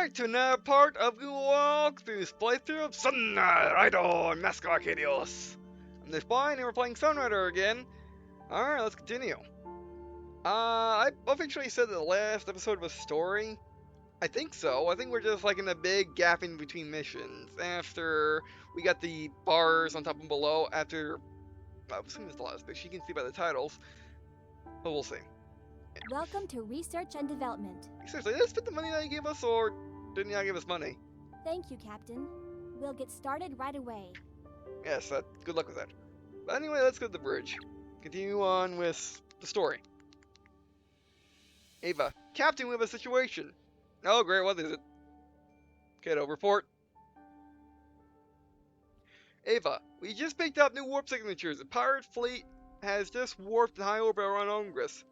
back to another part of the walkthrough playthrough of Sunrider and Mask Arcadius. I'm this boy and we're playing Sunrider again. Alright, let's continue. I officially said that the last episode was story. I think so. I think we're just like in a big gap in between missions. After we got the bars on top and below, after... I assume it's the last bit. You can see by the titles. But we'll see. Welcome to Research and Development. Seriously, did I spend the money that you gave us, or didn't y'all give us money? Thank you, Captain. We'll get started right away. Yes, good luck with that. But anyway, let's go to the bridge. Continue on with the story. Ava, Captain, we have a situation. Oh, great, what is it? Kato, report. Ava, we just picked up new warp signatures. The pirate fleet has just warped in high orbit around Ongress.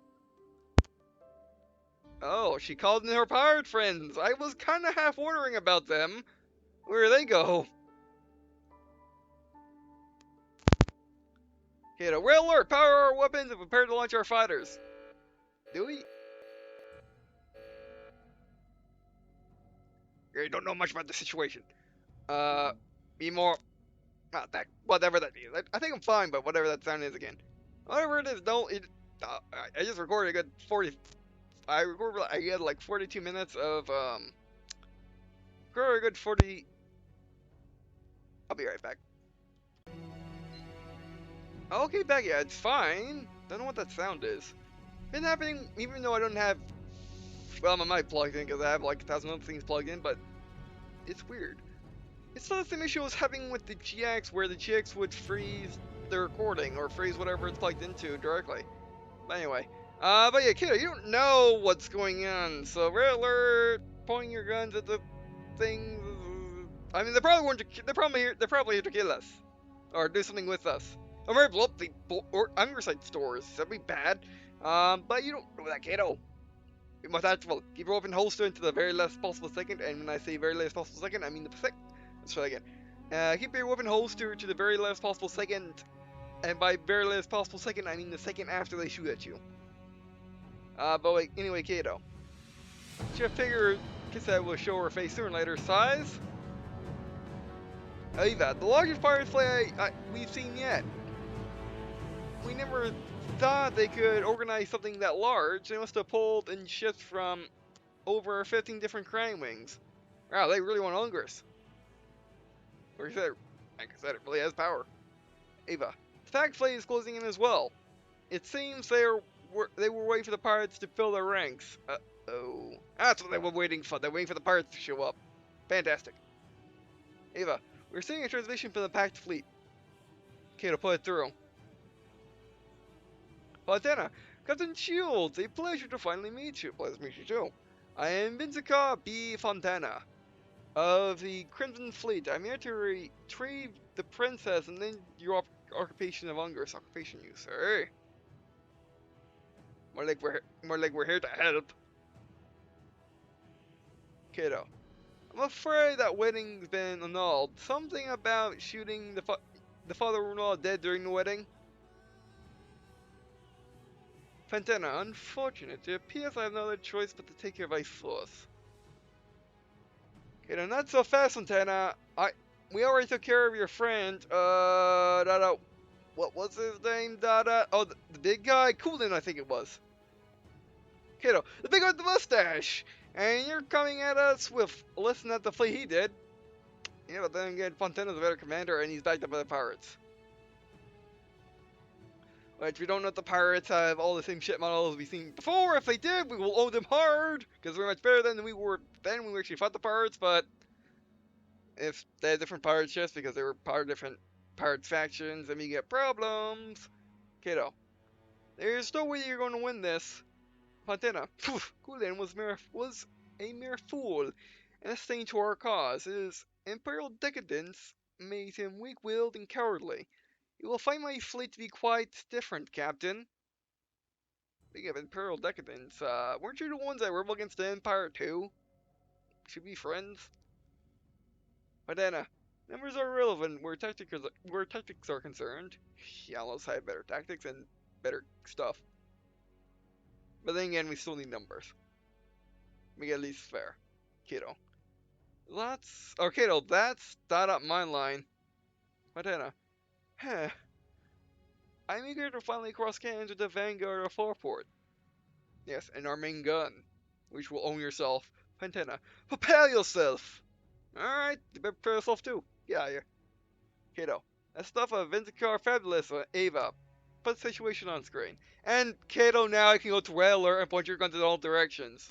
Oh, she called in her pirate friends. I was kinda half wondering about them. Where they go? Kato, red alert! Power our weapons and prepare to launch our fighters. Do we? You don't know much about the situation. Be more... Not that... Whatever that is. I think I'm fine, but whatever that sound is again. Whatever it is, don't... I just recorded a good 40... I had like 42 minutes of, recorded a good 40... I'll be right back. Okay, back, yeah, it's fine. Don't know what that sound is. Been happening even though I don't have... Well, my mic plugged in because I have like 1,000 other things plugged in, but... It's weird. It's not the same issue I was having with the GX, where the GX would freeze the recording, or freeze whatever it's plugged into directly. But anyway. But yeah, kiddo, you don't know what's going on, so red alert, pointing your guns at the things. I mean, they're probably here to kill us. Or do something with us. Or maybe blow up the Ongress stores. That'd be bad. But you don't know that, kiddo. You must actually keep your weapon holster into the very last possible second, and when I say very last possible second, I mean the second. Let's try again. Keep your weapon holster to the very last possible second, and by very last possible second, I mean the second after they shoot at you. But wait, anyway, Kato. Should figure Kissa will show her face sooner or later. Size? Ava, the largest pirate fleet we've seen yet. We never thought they could organize something that large. They must have pulled in ships from over 15 different crane wings. Wow, they really want Ongress. Like I said, it really has power. Ava, the Pack fleet is closing in as well. It seems they were waiting for the pirates to fill their ranks. Uh-oh. That's what they were waiting for. They're waiting for the pirates to show up. Fantastic. Ava, we're seeing a transmission from the packed fleet. Kato, put it through. Fontana, Captain Shields, a pleasure to finally meet you. Pleasure to meet you too. I am Vincica B. Fontana of the Crimson Fleet. I'm here to retrieve the princess and then your occupation of Ongress. Occupation you, sir. More like we're here to help. Kiddo, I'm afraid that wedding's been annulled. Something about shooting the father-in-law dead during the wedding. Fontana, unfortunate. It appears I have no other choice but to take your advice forth. Kiddo, not so fast, Fontana. We already took care of your friend. What was his name? Oh, the big guy? Coolin, I think it was. Kiddo, the big guy with the mustache! And you're coming at us with less than the fleet he did. Yeah, but then again, Fontana's a better commander and he's backed up by the pirates. Which we don't know if the pirates have all the same ship models we've seen before. If they did, we will owe them hard! Because we're much better than we were then when we actually fought the pirates, but... If they had different pirate ships because they were part of different pirate factions, then we get problems. Kiddo, there's no way you're going to win this. Fontana, Gulen was a mere fool, and a stain to our cause. His imperial decadence made him weak-willed and cowardly. You will find my fleet to be quite different, Captain. Speaking of imperial decadence, weren't you the ones that rebelled against the Empire too? Should we be friends? Fontana, numbers are irrelevant where tactics are concerned. Yalos have better tactics and better stuff. But then again, we still need numbers. Make it at least fair. Kiddo. That's okay though. That's dot my line. Montana. Huh. I'm eager to finally cross cannons with the Vanguard or Fourport. Yes, and our main gun, which will own yourself. Pantena. Prepare yourself! Alright, you better prepare yourself too. Yeah, yeah. Kato. That stuff of Vindicar Fabulous Ava. Put the situation on screen. And Kato, now I can go to red alert and point your guns in all directions.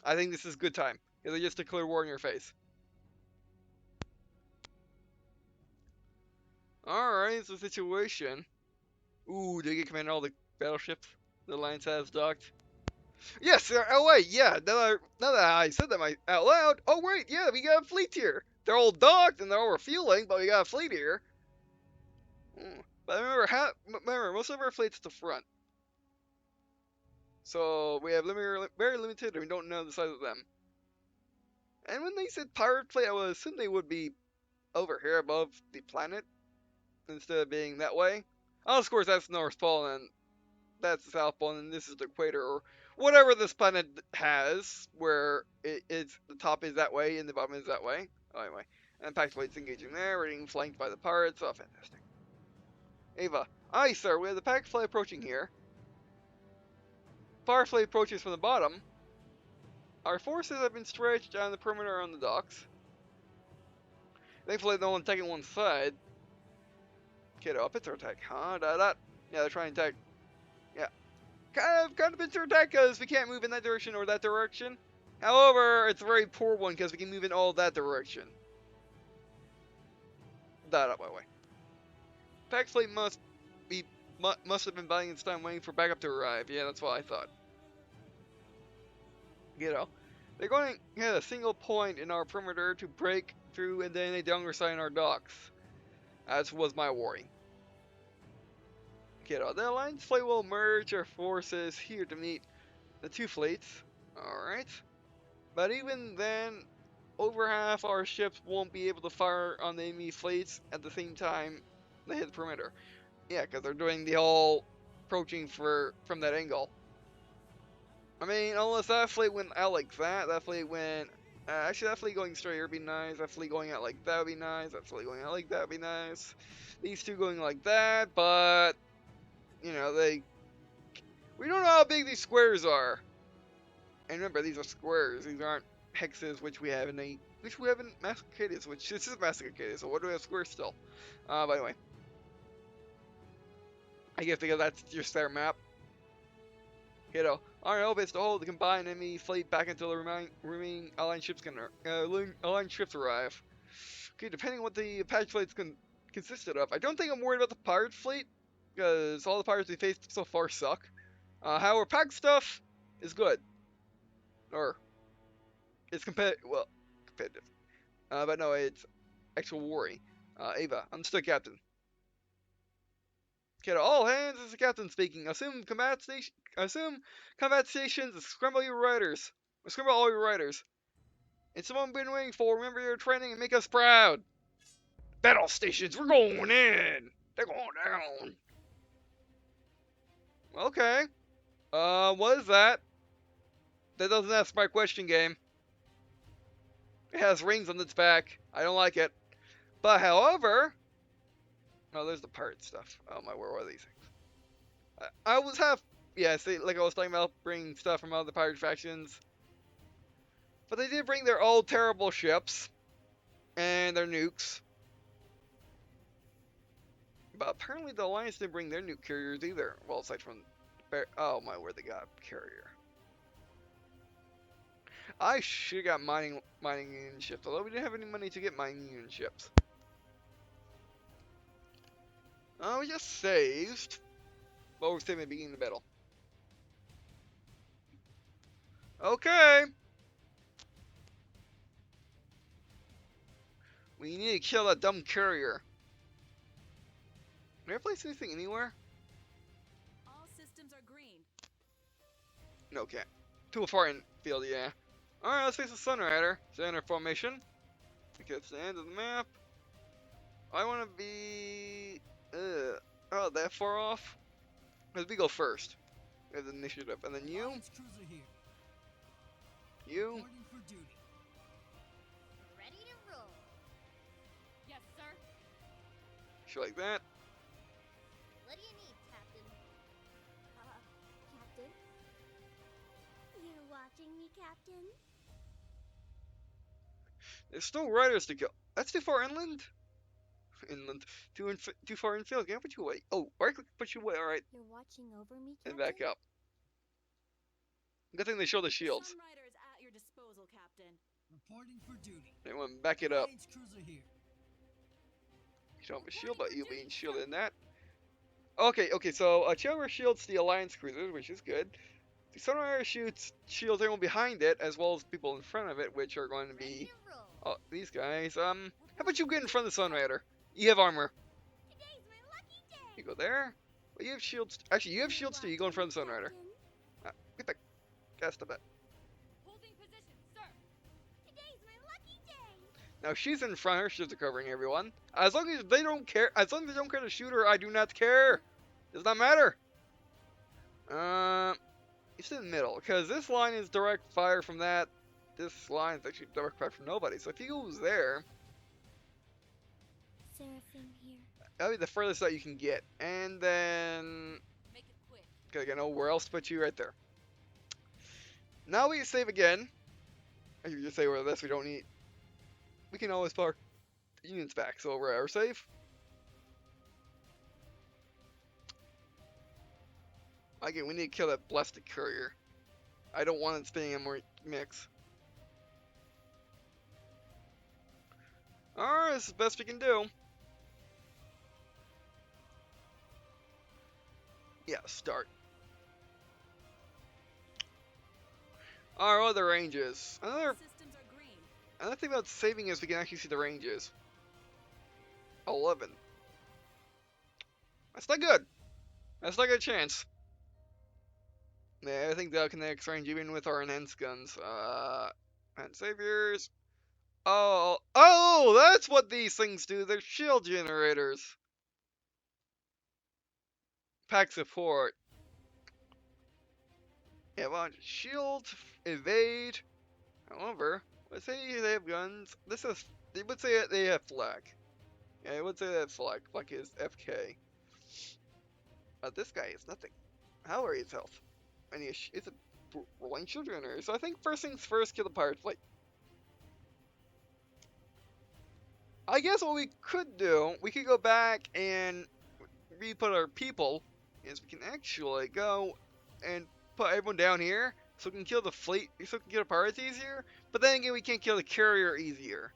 I think this is good time. Because I just declared war in your face. Alright, it's the situation. Ooh, did you get command all the battleships the Alliance has docked? Yes, oh wait, yeah, now that I said that out loud, oh wait, yeah, we got a fleet here. They're all docked and they're all refueling, but we got a fleet here. But remember, most of our fleet's at the front. So we have very limited, and we don't know the size of them. And when they said pirate fleet, I would assume they would be over here above the planet, instead of being that way. Oh, of course, that's the North Pole, and that's the South Pole, and this is the equator, or whatever this planet has, where it's the top is that way and the bottom is that way. Oh, anyway, and Pact Fleet's engaging there, we're being flanked by the pirates. Oh, fantastic. Ava, aye, sir, we have the Pact Fleet approaching here. Fire Fleet approaches from the bottom. Our forces have been stretched on the perimeter on the docks. Thankfully, no one's taking one side. Kiddo, up it's our attack, huh? Yeah, they're trying to attack. Yeah. Kind of pincer attack because we can't move in that direction or that direction. However, it's a very poor one because we can move in all that direction. That up my way. Pack Fleet must have been buying its time waiting for backup to arrive. Yeah, that's what I thought. You know, they're going to hit a single point in our perimeter to break through, and then they downsight our docks. That was my worry. You know, the Alliance fleet will merge our forces here to meet the two fleets. Alright. But even then, over half our ships won't be able to fire on the enemy fleets at the same time they hit the perimeter. Yeah, because they're doing the whole approaching from that angle. I mean, unless that fleet went out like that, that fleet went... actually, that fleet going straight here would be nice. That fleet going out like that would be nice. That fleet going out like that would be nice. These two going like that, but... You know, we don't know how big these squares are. And remember, these are squares. These aren't hexes, which we have in Arcadius, which this is Arcadius, so what do we have squares still? But anyway. I guess because that's just their map. You know, our hope is to hold the combined enemy fleet back until the remaining Alliance ships arrive. Okay, depending on what the Apache fleet's consisted of. I don't think I'm worried about the pirate fleet, because all the pirates we faced so far suck. However, pack stuff is good. Or, it's competitive. But no, it's actual worry. Ava, understood, Captain. Okay, to all hands, this is the Captain speaking. Assume combat stations and scramble your riders. Or scramble all your riders. It's the one we've been waiting for. Remember your training and make us proud. Battle stations, we're going in. They're going down. Okay. What is that? That doesn't answer my question, game. It has rings on its back. I don't like it. But however... Oh, there's the pirate stuff. Oh my, where were these things? I was yeah, see, like I was talking about, bringing stuff from other pirate factions. But they did bring their old terrible ships. And their nukes. But apparently the Alliance didn't bring their nuke carriers either. Well, aside from... Oh my, where they got a carrier. I should have got mining union ships, although we didn't have any money to get mining union ships. We just saved. But we're saving at the beginning of the battle. Okay. We need to kill that dumb carrier. Can I place anything anywhere? All systems are green. No, can't. Too far in field, yeah. Alright, let's face the Sunrider. Center formation. Okay, it's the end of the map. I want to be... oh, that far off? Let's we go first. We have the initiative. And then you. You. you like that. What do you need, Captain? Captain? You're watching me, Captain? There's still riders to kill. That's too far inland? Inland. Too far infield. Can I put you away? Oh, right click, put you away. Alright. You're watching over me, And Captain? back up. Good thing they show the shields. Sunrider is at your disposal, Captain. Reporting for duty. They want to back it up. Alliance cruiser here. You don't have a shield, but you'll be shielded in that. Okay, so Challenger shields the Alliance cruisers, which is good. The Sunrider shoots shields everyone behind it, as well as people in front of it, which are going to Ready be to roll. these guys. How about you get in front of the Sunrider? You have armor. Today's my lucky day. You go there. Well, you have shields. Actually, you have shields too. You go in front of the Sunrider. Captain? Get back. Cast a bet. Holding position, sir. Today's my lucky day. Now she's in front. Her shields are covering everyone. As long as they don't care. As long as they don't care to shoot her, I do not care. Does not matter. It's in the middle because this line is direct fire from that. This line is actually direct fire from nobody. So if he goes there, Seraphim here. that'll be the furthest that you can get. And then Make it quick. gotta get nowhere else to put you right there. Now we save again. I should just say where this we don't need. We can always park units back. So we're our save. Again, we need to kill that blasted courier. I don't want it spinning in more mix. Alright, this is the best we can do. Yeah, start. Alright, what are the ranges? Another Systems are green. thing about saving is we can actually see the ranges. 11. That's not good. That's not a good chance. Yeah, I think that can X range even with our enhanced guns. And saviors. Oh, that's what these things do. They're shield generators. Pack support. Yeah, well, shield, evade. However, let's say they have guns. They would say they have flak. Yeah, they would say that flak. Flak is FK. This guy is nothing. How are his health? And it's a rolling shield generator. So I think first things first, kill the pirate fleet. I guess what we could do, we could go back and re-put our people, is we can actually go and put everyone down here, so we can kill the fleet, so we can kill the pirates easier, but then again we can't kill the carrier easier.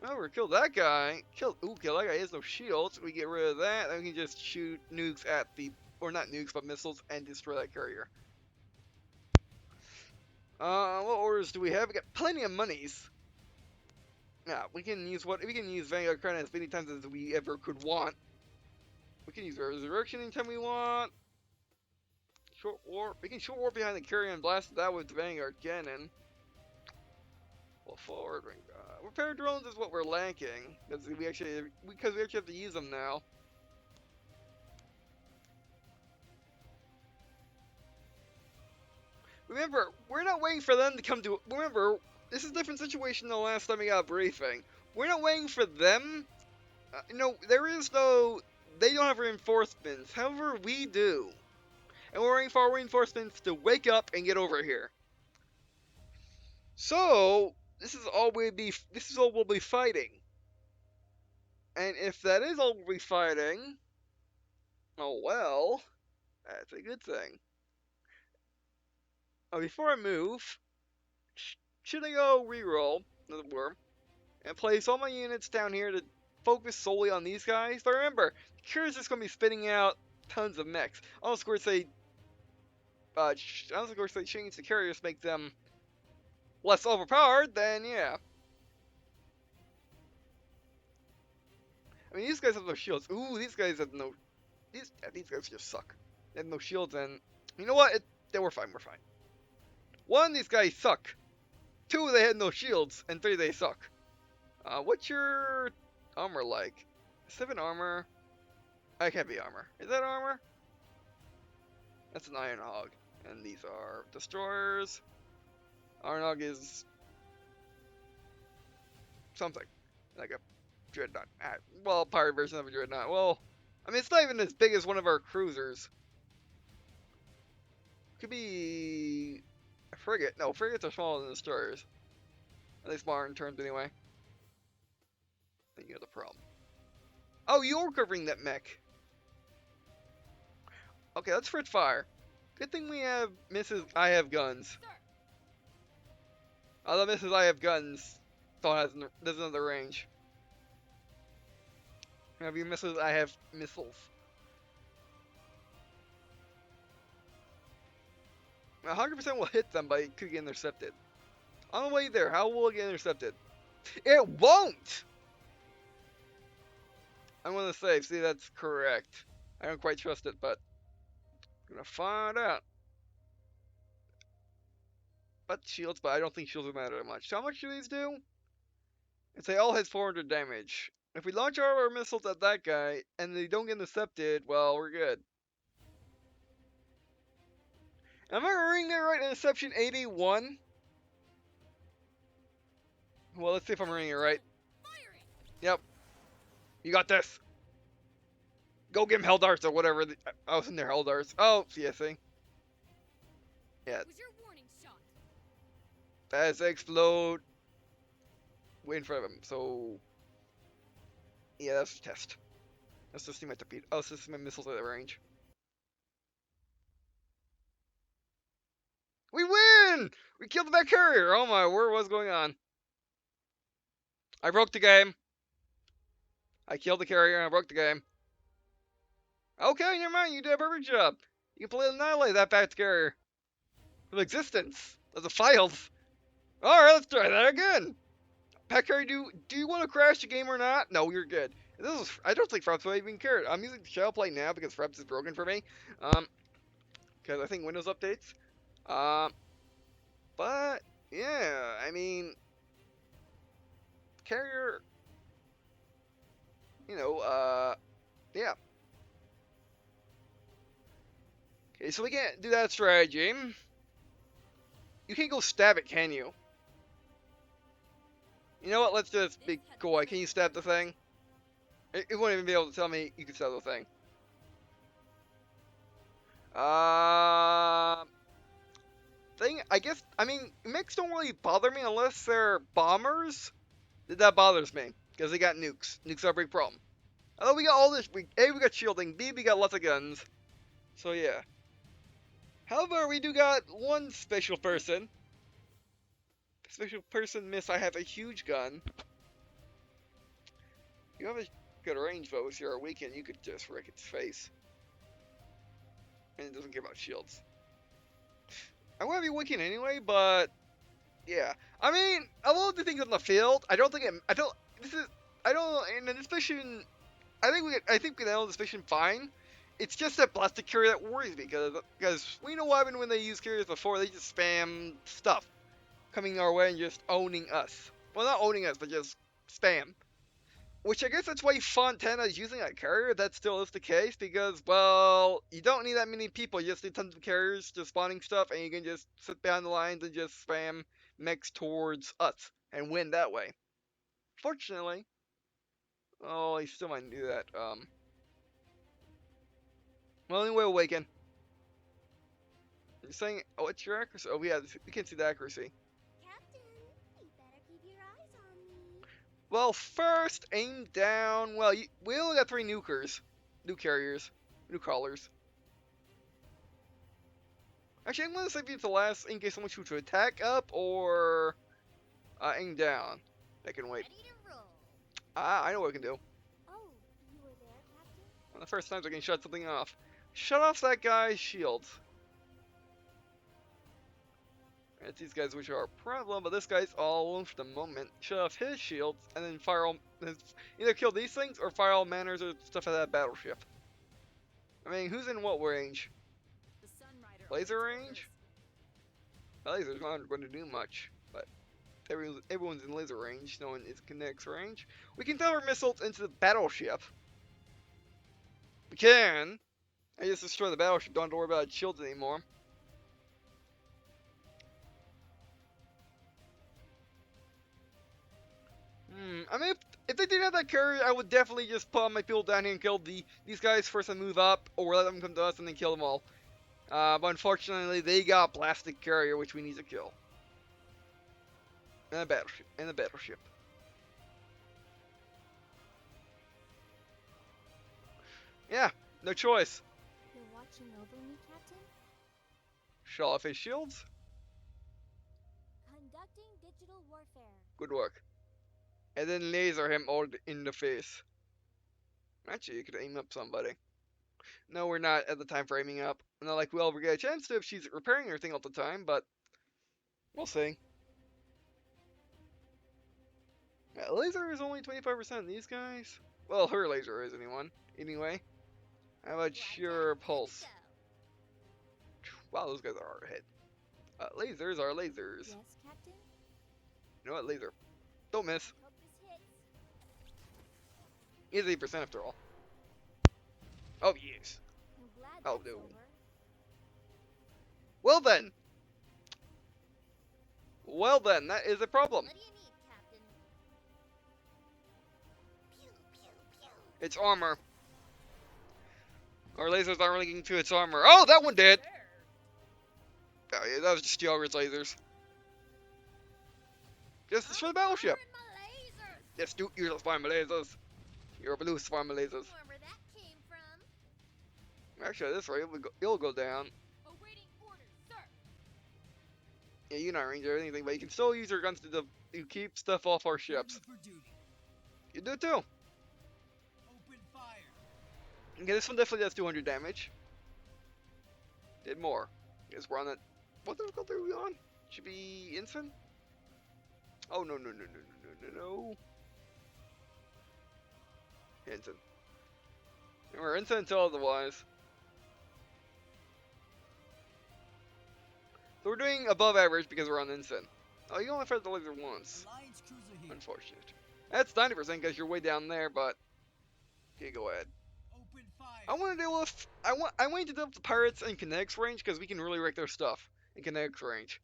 However, kill that guy, kill that guy, he has no shields, we get rid of that, then we can just shoot nukes at the, or not nukes, but missiles, and destroy that carrier. What orders do we have? We got plenty of monies. Yeah, we can use Vanguard credit as many times as we ever could want. We can use Resurrection anytime we want. Short warp. We can short warp behind the carrier and blast that with Vanguard cannon. Well, forward. Repair drones is what we're lacking because we actually have to use them now. Remember, we're not waiting for them to come to. Remember, this is a different situation than the last time we got a briefing. We're not waiting for them. There is no. They don't have reinforcements. However, we do. And we're waiting for our reinforcements to wake up and get over here. So, this is all we'll be fighting. And if that is all we'll be fighting, oh well, that's a good thing. Before I move, should I go reroll another worm and place all my units down here to focus solely on these guys? But remember, Cure's just going to be spitting out tons of mechs. Unless of course they change the carriers to make them less overpowered, then yeah. I mean, these guys have no shields. Ooh, these guys have no. These guys just suck. They have no shields, and you know what? We're fine. We're fine. 1, these guys suck. 2, they had no shields, and 3, they suck. What's your armor like? 7 armor. That can't be armor. Is that armor? That's an Iron Hog. And these are destroyers. Iron Hog is something. like a dreadnought. Well, pirate version of a dreadnought. Well, I mean, it's not even as big as one of our cruisers. Could be a frigate. No, frigates are smaller than destroyers. At least smaller in terms anyway. I think you know the problem. Oh, you're covering that mech. Okay, let's Frit fire. Good thing we have Mrs. I have guns. Sir. Although Mrs. I have guns doesn't have the range. Have you Mrs. I have missiles. 100% will hit them, but it could get intercepted. On the way there, how will it get intercepted? It won't! I'm gonna save. See, that's correct. I don't quite trust it, but I'm gonna find out. But shields, but I don't think shields will matter that much. So how much do these do? It's they all hit 400 damage. If we launch our missiles at that guy and they don't get intercepted, well, we're good. Am I reading that right? Interception 81? Well, let's see if I'm reading it right. Firing. Yep. You got this. Go give him hell darts or whatever. I was in there, hell darts. Oh, CSA. Yeah, Was your warning shot? that's explode. Way in front of him. So, yeah, that's a test. Let's just see my torpedo. Oh, let's just see my missiles at the range. We win! We killed the back carrier. Oh my word, what's going on? I broke the game. I killed the carrier and I broke the game. Okay, never mind. You did a perfect job. You completely annihilate that back carrier. Of existence. As a files. Alright, let's try that again. Back carrier, do you want to crash the game or not? No, you're good. I don't think Fraps will even care. I'm using shell play now because Fraps is broken for me. Because I think Windows updates. But yeah, I mean, carrier, yeah. Okay, so we can't do that strategy. You can't go stab it, can you? You know what? Let's just be coy. Can you stab the thing? It won't even be able to tell me you can stab the thing. I guess, I mean, mechs don't really bother me unless they're bombers. That bothers me, because they got nukes. Nukes are a big problem. Although we got all this, A, we got shielding, B, we got lots of guns. So yeah. However, we do got one special person. Special person miss, I have a huge gun. You have a good range, though. If you're a weekend, you could just wreck its face. And it doesn't care about shields. I want to be weekend anyway, but yeah. I mean, I love the things on the field. I don't, in this mission, I think we can handle this mission fine. It's just that plastic carrier that worries me, because we know what happened when they used carriers before. They just spam stuff coming our way and just owning us. Well, not owning us, but just spam. Which I guess that's why Fontana is using that carrier. That still is the case because, well, you don't need that many people. You just need tons of carriers just spawning stuff, and you can just sit behind the lines and just spam mechs towards us and win that way. Fortunately, oh, he still might do that. Well, anyway, Awaken. You're saying, oh, what's your accuracy? Oh, yeah, we can see the accuracy. Captain, you better keep your eyes on me. Well, first, aim down. Well, we only got 3 nukers. Nuke carriers. Nuke crawlers. Actually, I'm going to save you to last in case someone shoots to attack up or aim down. That can wait. Ready to roll. I know what I can do. Oh, you were there, Captain? One of the first times I can shut something off. Shut off that guy's shields. It's these guys which are a problem, but this guy's all alone for the moment. Shut off his shields, and then fire all... Either kill these things, or fire all manners or stuff at that battleship. I mean, who's in what range? The Sunrider. Laser awaits range? orders. Lasers aren't going to do much, but everyone's in laser range. No one is connects range. We can throw our missiles into the battleship. We can. I just destroy the battleship. Don't have to worry about shields anymore. I mean, if they didn't have that carrier, I would definitely just put my people down here and kill these guys first and move up, or let them come to us and then kill them all. But unfortunately, they got a plastic carrier, which we need to kill. And a battleship. And a battleship. Yeah, no choice. You're watching over me, Captain? Shall off his shields. Conducting digital warfare. Good work. And then laser him all in the face. Actually, you could aim up somebody. No, we're not at the time for aiming up. Not like we'll ever get a chance to if she's repairing everything all the time, but we'll see. Yeah, laser is only 25%. These guys? Well, her laser is anyway. How about your pulse? Wow, those guys are hard hit. Lasers are lasers. Yes, Captain? You know what? Laser. Don't miss. Hope this hits. Is 8% after all. Oh, yes. I'm glad Oh, that's no. over. Well then. Well then, that is a problem. What do you need, Captain? Pew, pew, pew. It's armor. Our lasers aren't linking to its armor. Oh, that one did. There. Oh, yeah, that was just Yogurt's lasers. Just destroy the battleship. Firing my lasers. Yes, you're just firing my lasers. You're blue firing my lasers. Wherever that came from. Actually, this way it'll go down. Awaiting orders, sir. Yeah, you're not ranger or anything, but you can still use your guns to keep stuff off our ships. For duty. You do too. Open fire. Okay, this one definitely does 200 damage. Did more. Because we're on it. What difficulty are we on? Should be Ensign? Oh, no. Ensign. We're Ensign until otherwise. So we're doing above average because we're on Ensign. Oh, you only fired the laser once. Alliance cruiser here. Unfortunate. That's 90% because you're way down there, but... Okay, go ahead. Open fire. I want to deal with I want to deal with the pirates in kinetics range because we can really wreck their stuff in kinetics range.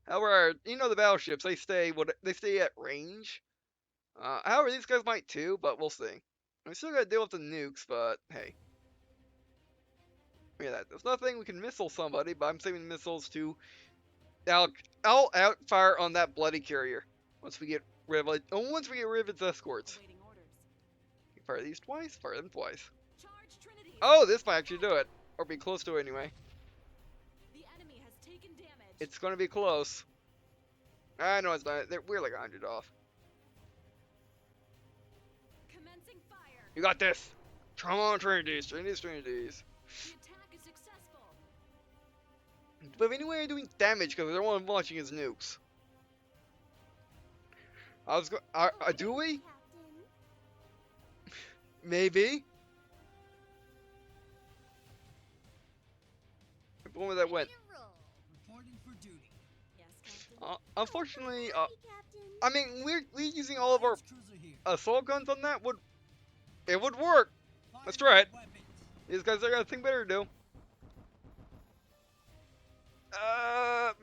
However, you know the battleships they stay at range. However, these guys might too, but we'll see. We still gotta deal with the nukes, but hey. Yeah, there's nothing we can missile somebody, but I'm saving missiles to. I'll outfire on that bloody carrier once we get rid of it. Once we get rid of its escorts. Awaiting orders. You fire these twice. Fire them twice. Charge Trinity. Oh, this might actually do it, or be close to it anyway. The enemy has taken damage. It's gonna be close. I know it's not. We're like 100 off. Commencing fire. You got this. Come on, Trinities. The attack is successful. But anyway, I'm doing damage because they're one launching his nukes. I was do we? Captain. Maybe. Where that went? Ready to roll. Reporting for duty. Yes, Captain. Unfortunately, Ready, Captain. I mean, we're using all of our Alliance cruiser here. assault guns on that. It would work. Let's Firing try it. weapons. These guys are got a thing better to do.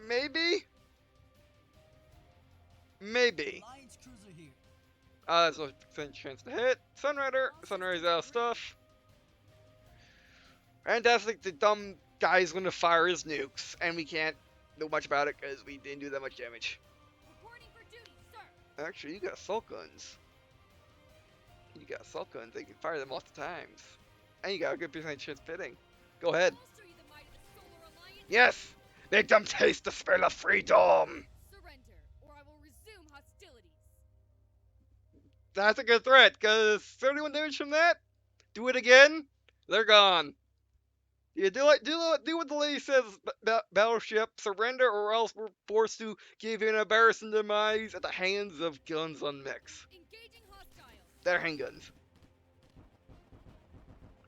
Maybe. Maybe. Alliance cruiser here. There's no percent chance to hit. Sunrider's out of stuff. Fantastic, the dumb guy's gonna fire his nukes, and we can't do much about it because we didn't do that much damage. Reporting for duty, sir. Actually, you got assault guns. They can fire them lots of times. And you got a good percent chance of hitting. Go ahead. I'll show you the might of the Solar Alliance. Yes! Make them taste the smell of freedom! Surrender, or I will resume hostilities. That's a good threat, because 31 damage from that? Do it again? They're gone. You do what the lady says, battleship. Surrender, or else we're forced to give you an embarrassing demise at the hands of guns on mechs. Engaging hostiles. They're handguns.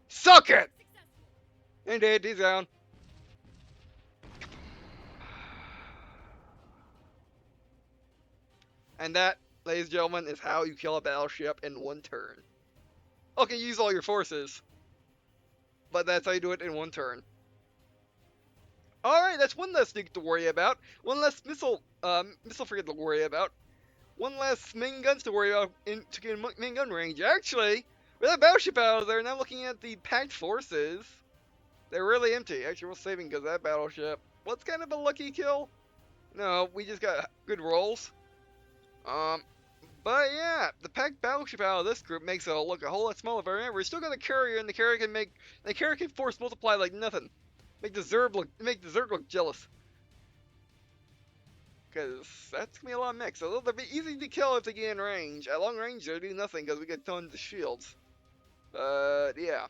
Suck it! Successful. Indeed, he's down. And that, ladies and gentlemen, is how you kill a battleship in one turn. Okay, use all your forces. But that's how you do it in one turn. Alright, that's one less nuke to worry about. One less missile frigate to worry about. one less main guns to worry about to get in main gun range. Actually, with that battleship out of there, now looking at the packed forces, they're really empty. Actually, we're saving because that battleship. What's kind of a lucky kill? No, we just got good rolls. But yeah, the packed battleship out of this group makes it look a whole lot smaller. But remember, we still got a carrier, and the carrier can force multiply like nothing. Make the Zerg look jealous. Because that's gonna be a lot of mechs. So they'll be easy to kill if they get in range. At long range, they'll do nothing because we get tons of shields. But yeah.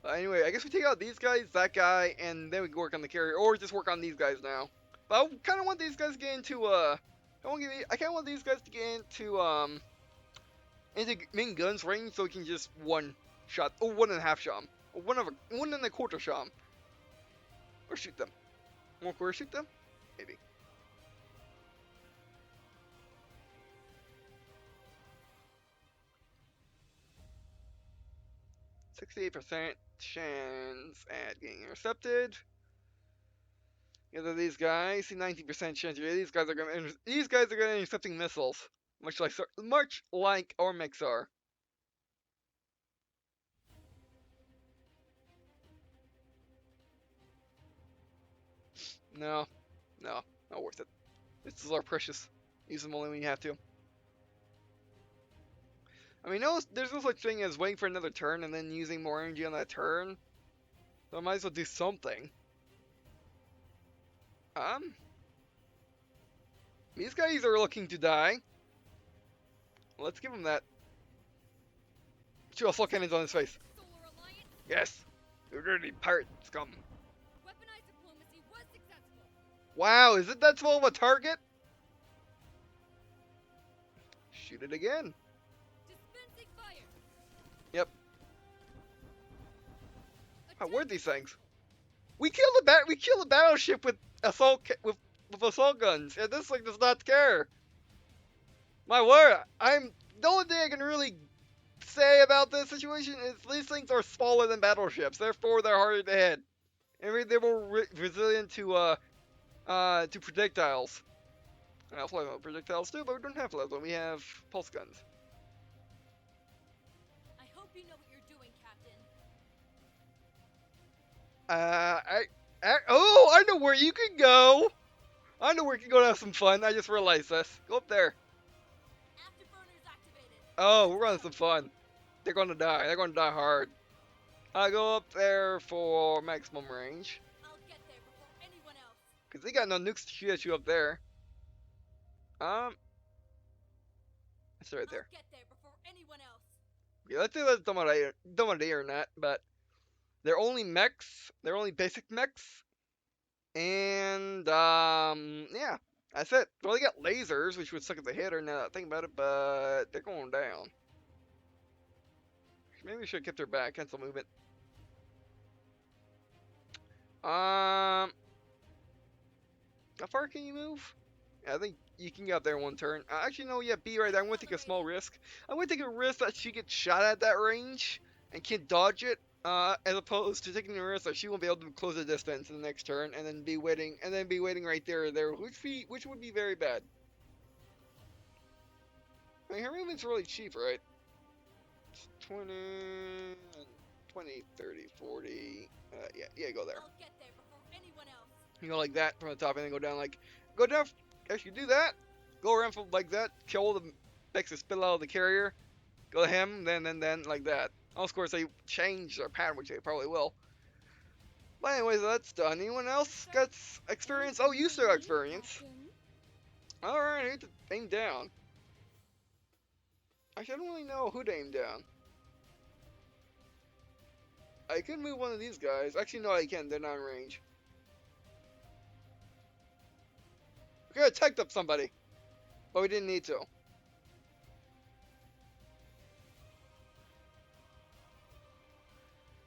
Anyway, I guess we take out these guys, that guy, and then we can work on the carrier, or just work on these guys now. But I kind of want these guys to get into I kind of want these guys to get into main guns range, so we can just one shot, or 1.5 shot, or 1.25 shot, or shoot them. Or shoot them, maybe. %68 chance at getting intercepted. Either these guys, see 90% chance. Yeah, these guys are gonna intercepting missiles, much like our mechs are. No, not worth it. This is our precious. Use them only when you have to. I mean, there's no such thing as waiting for another turn and then using more energy on that turn. So I might as well do something. These guys are looking to die. Let's give them that. Shoot assault cannons on his face. Solar Alliance, Yes! You dirty pirate scum. weaponized diplomacy was successful. Wow, is it that small of a target? Shoot it again. Dispensing fire. Yep. How Attack were these things? We killed the battleship with assault guns, and this thing does not care. My word, the only thing I can really say about this situation is these things are smaller than battleships, therefore they're harder to hit. And they're more resilient to projectiles. I also have projectiles too, but we don't have plasma. We have pulse guns. I hope you know what you're doing, Captain. I know where you can go. I know where you can go to have some fun. I just realized this. Go up there. Afterburners activated. Oh, we're gonna have some fun. They're gonna die. They're gonna die hard. I go up there for maximum range. I'll get there before anyone else. Cause they got no nukes to shoot at you up there. It's right there. I'll get there before anyone else. Yeah, let's see if that's dumb idea or not, but they're only mechs. They're only basic mechs. And, yeah. That's it. Well, they got lasers, which would suck at the hitter now that I think about it, but they're going down. Maybe we should have kept her back. Cancel movement. How far can you move? Yeah, I think you can get up there in one turn. Actually, no, yeah, B right there. I'm going to take a small risk. I'm going to take a risk that she gets shot at that range and can't dodge it, as opposed to taking the risk that she won't be able to close the distance in the next turn and then be waiting right there or there, which would be very bad. I mean, her movement's really cheap, right? It's 20, 30, 40. Yeah, go there. I'll get there before anyone else. You go like that from the top and then go down. Actually, do that. Go around from like that. Kill the mechs that spill out of the carrier. Go to him, then like that. Of course, they change their pattern, which they probably will. But anyways, that's done. Anyone else got experience? Oh, you still got experience. Alright, I need to aim down. Actually, I don't really know who to aim down. I could move one of these guys. Actually, no, I can't. They're not in range. We could have teched up somebody. But we didn't need to.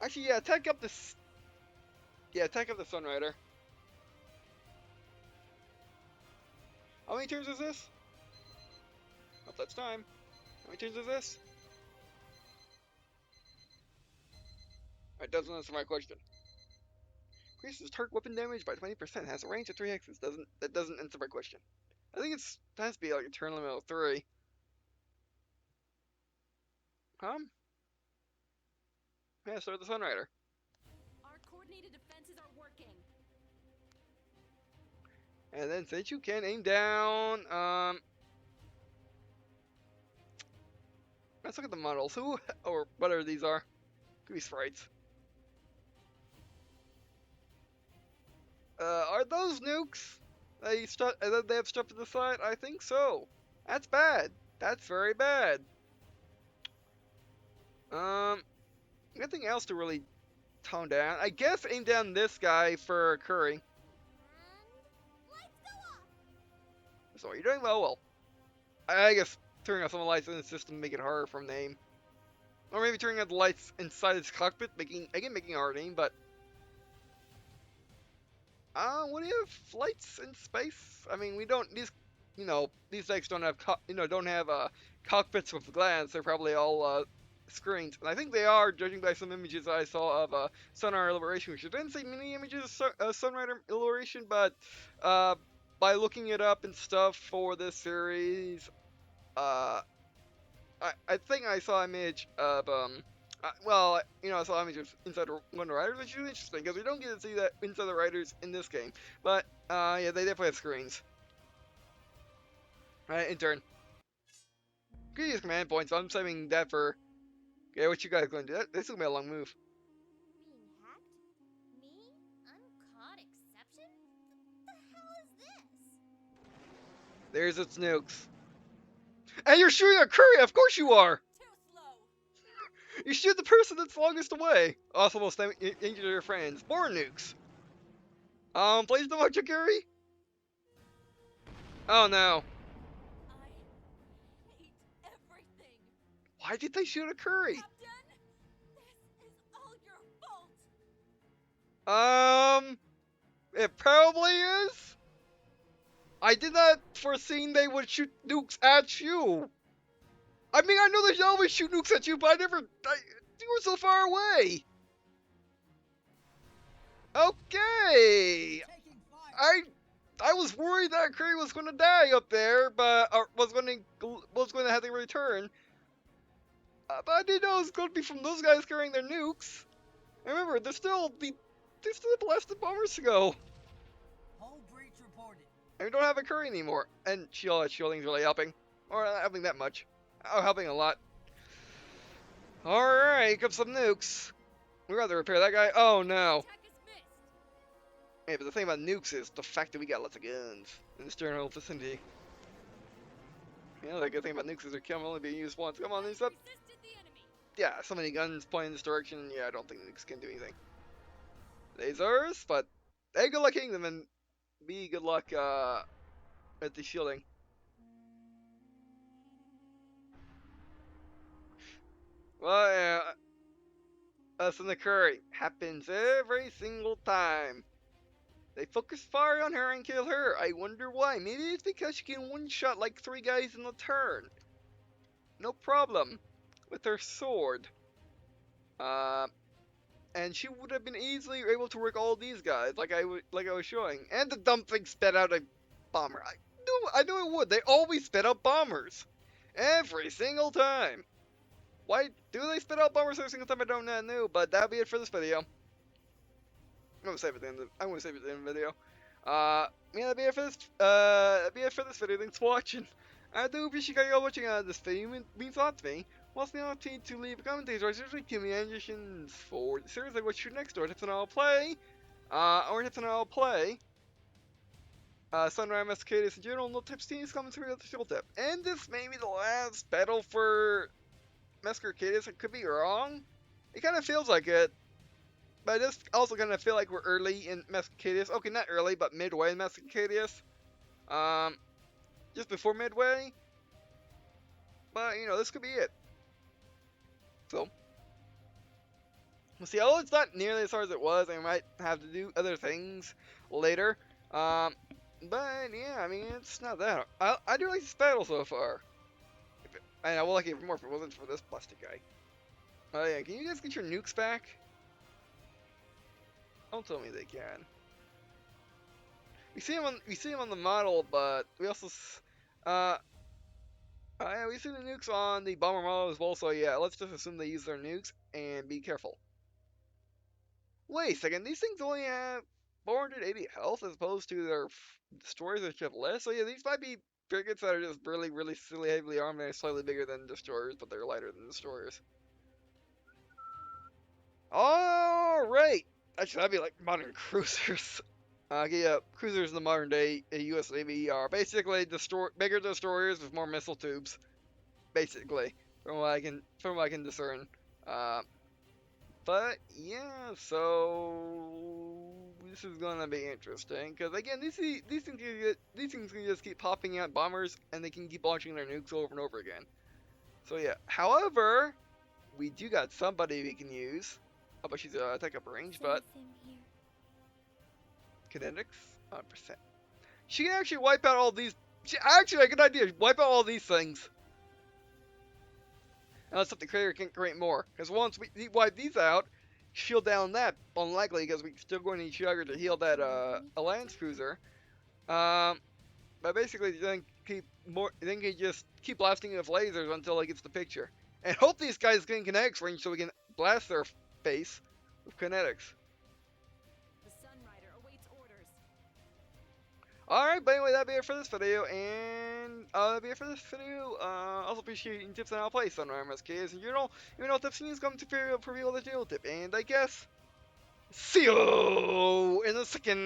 Actually, yeah, tech up this. Yeah, tech up the Sunrider. How many turns is this? Not that's time. How many turns is this? It doesn't answer my question. Increases target weapon damage by 20%. Has a range of 3 hexes. That doesn't answer my question. I think it has to be like a turn limit of 3. Yeah, start the Sunrider. Our coordinated defenses are working. And then since you can aim down, let's look at the models. Who or whatever these are. Could be sprites. Are those nukes? They have stuff to the side? I think so. That's bad. That's very bad. Nothing else to really tone down. I guess aim down this guy for Curry. And lights go off. So you're doing well. I guess turning off some of the lights in the system make it harder from the aim. Or maybe turning on the lights inside its cockpit, making hard aim, but what do you have lights in space? I mean, we don't these decks don't have cockpits with glass. They're probably all screens, and I think they are, judging by some images I saw of Sunrider Liberation, which I didn't see many images of Sunrider Liberation, but by looking it up and stuff for this series, I think I saw an image of I saw images inside one of the Riders, which is interesting because we don't get to see that inside the Riders in this game. But yeah, they definitely have screens. Alright, in turn. Could use command points. So I'm saving that for. Okay, what you guys going to do? This is gonna be a long move. Being hacked? Me? Uncaught exception? The hell is this? There's its nukes. And you're shooting a Curry. Of course you are. Too slow. You shoot the person that's longest away. Also, most injure your friends. More nukes. Please don't watch a Curry. Oh no. I hate everything. Why did they shoot a Curry? Captain, this is all your fault. It probably is. I did not foresee they would shoot nukes at you. I mean, I know they always shoot nukes at you, but you were so far away. Okay. Taking fire. I was worried that Curry was going to die up there, but was going to have to return. But I didn't know it was going to be from those guys carrying their nukes. And remember, there's still the blasted bombers to go. Hull breach reported. And we don't have a Curry anymore. And shielding's really helping. Or not helping that much. Oh, helping a lot. Alright, here comes some nukes. We'd rather repair that guy. Oh no. Attack is missed. Hey, but the thing about nukes is the fact that we got lots of guns in this general vicinity. You know, the good thing about nukes is they can only be used once. Come on, these up. Resisted the enemy. Yeah, so many guns pointing in this direction. Yeah, I don't think nukes can do anything. Lasers, but hey, good luck hitting them, and B, good luck at the shielding. Well, yeah, us and the Curry happens every single time. They focus fire on her and kill her. I wonder why. Maybe it's because she can one-shot like 3 guys in a turn. No problem with her sword. And she would have been easily able to work all these guys, like I was showing. And the dumb thing sped out a bomber. I knew it would. They always sped out bombers, every single time. Why do they spit out bombers every single time? I don't know. But that'll be it for this video. I'm gonna save it at the end of the video. Yeah, that'll be it for this video. Thanks for watching. I do appreciate you all watching this video. It means a lot to me. Whilst the opportunity to leave a comment, or seriously give me suggestions for the series, like what's your next door tips and I'll play, Sunrider Arcadius in general, no tips, teams, comments, or other skill tip. And this may be the last battle for Arcadius. I could be wrong. It kind of feels like it. But I just also kind of feel like we're early in Arcadius. Okay, not early, but midway in Arcadius. Just before midway. But, you know, this could be it. So, we'll see. Although it's not nearly as hard as it was, I might have to do other things later. But, yeah, I mean, it's not that hard. I do like this battle so far. And I will like it more if it wasn't for this plastic guy. Oh yeah, can you guys get your nukes back? Don't tell me they can. We see him on the model, but we also yeah, we see the nukes on the bomber model as well. So yeah, let's just assume they use their nukes and be careful. Wait a second, these things only have 480 health as opposed to their destroyers which have less. So yeah, these might be frigates that are just really, really silly heavily armed and are slightly bigger than destroyers, but they're lighter than destroyers. All right, actually that'd be like modern cruisers. Yeah, cruisers in the modern day U.S. Navy are basically bigger destroyers with more missile tubes. Basically, from what I can discern. Uh, But yeah, so this is gonna be interesting because again, these things can just keep popping out bombers and they can keep launching their nukes over and over again. So yeah. However, we do got somebody we can use. Oh, but she's attack upper range, but Same here. kinetics 100%. She can actually wipe out all these. Actually, a good idea. Wipe out all these things. Unless if the creator can create more. Because once we wipe these out, shield down that, unlikely because we're still going to need sugar to heal that Alliance cruiser. But basically then can just keep blasting it with lasers until it gets the picture. And hope these guys get in kinetics range so we can blast their face with kinetics. The Sunrider awaits orders. Alright, but anyway, that'll be it for this video, and that'll be it for this video. Also appreciate any tips on how to play Sunrider MSKs in general. Even though tips news come to reveal the jail tip, and I guess see you in a second.